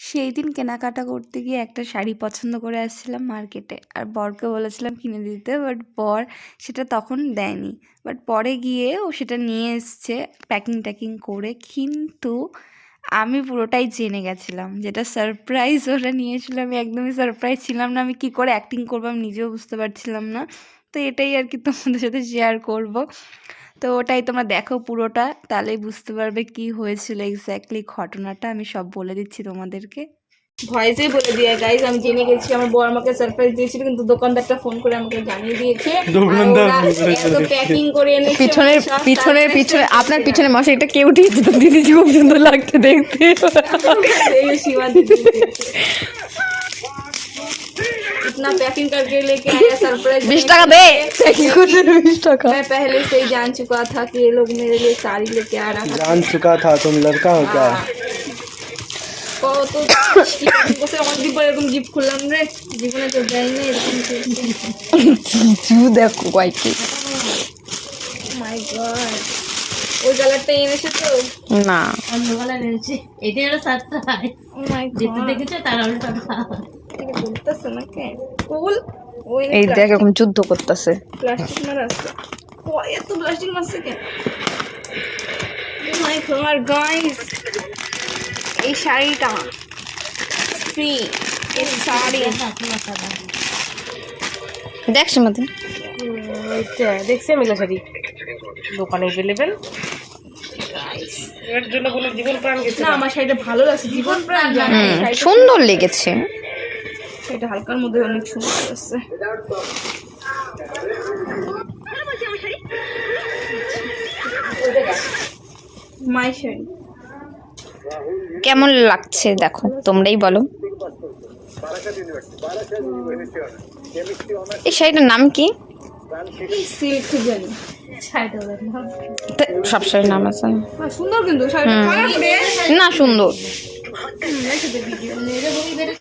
সেই দিন কেনাকাটা করতে গিয়ে একটা শাড়ি পছন্দ করে আসছিলাম মার্কেটে, আর বরকে বলেছিলাম কিনে দিতে, বাট বর সেটা তখন দেয়নি। বাট পরে গিয়ে ও সেটা নিয়ে এসছে প্যাকিং করে, কিন্তু আমি পুরোটাই জেনে গেছিলাম। যেটা সারপ্রাইজ ওরা নিয়েছিল, আমি একদমই সারপ্রাইজ ছিলাম না। আমি কি করে অ্যাক্টিং করবো আমি নিজেও বুঝতে পারছিলাম না। তো এটাই আর কি তোমাদের সাথে শেয়ার করব। তো ওটাই তোমরা দেখো পুরোটা, তাহলেই বুঝতে পারবে কি হয়েছিল এক্স্যাক্টলি ঘটনাটা। আমি সব বলে দিচ্ছি তোমাদেরকে। ভয়েসেই বলে দিয়ে গাইজ, আমি জেনে গেছি। আমার বর আমাকে সারপ্রাইজ দিয়েছিল, কিন্তু দোকানদারটা ফোন করে আমাকে জানিয়ে দিয়েছে। এত প্যাকিং করে এনেছে পিছনে আপনার পিছনে মশাইটা কে উঠিয়েছে তো দিদি, খুব সুন্দর লাগছে দেখতে। शिवा दीदी इतना पैकिंग करके लेके आया सरप्राइज। 20 টাকা दे, पैकिंग को 20 টাকা। मैं पहले से ही जान चुका था कि ये लोग मेरे लिए साड़ी लेके आ रहा है। जान चुका था तुम लड़का हो क्या? কত বসে অন দিব এরকম জিপ খুললাম রে, জীবনে তো যাই না এরকম কিছু। দেখো কয়েকটি, মাই গড। ওই কালারটা এনেছে তো না অন্য কালার এনেছে, এটা হলো সারপ্রাইজ। ও মাই যেটা গড, দেখেছো তার উল্টোটা। এটা বলতেছ না কে কুল। ওই এই দেখ এরকম যুদ্ধ করতেছে। প্লাস্টিক মারা আছে। ও এত প্লাস্টিক মারছে কেন? ও মাই গড গাইস, এই শাড়িটা ফ্রি। এই শাড়ি দেখ সীমাদি, দেখছি মেলা শাড়ি দোকানে অ্যাভেলেবেল। এর জন্য কোনো জীবন প্রাণ গেছে না, আমার শাড়িটা ভালো লাগছে, জীবন প্রাণ জানা। সুন্দর লেগেছে। এটা হালকার মধ্যে অনেক সুন্দর আছে। মাই শাড়ি কেমন লাগছে দেখো, তোমরাই বলো। এই শাড়িটার নাম কি? সিল্ক জানি। সব শাড়ির নাম আছে না? সুন্দর কিন্তু শাড়িটা, না সুন্দর।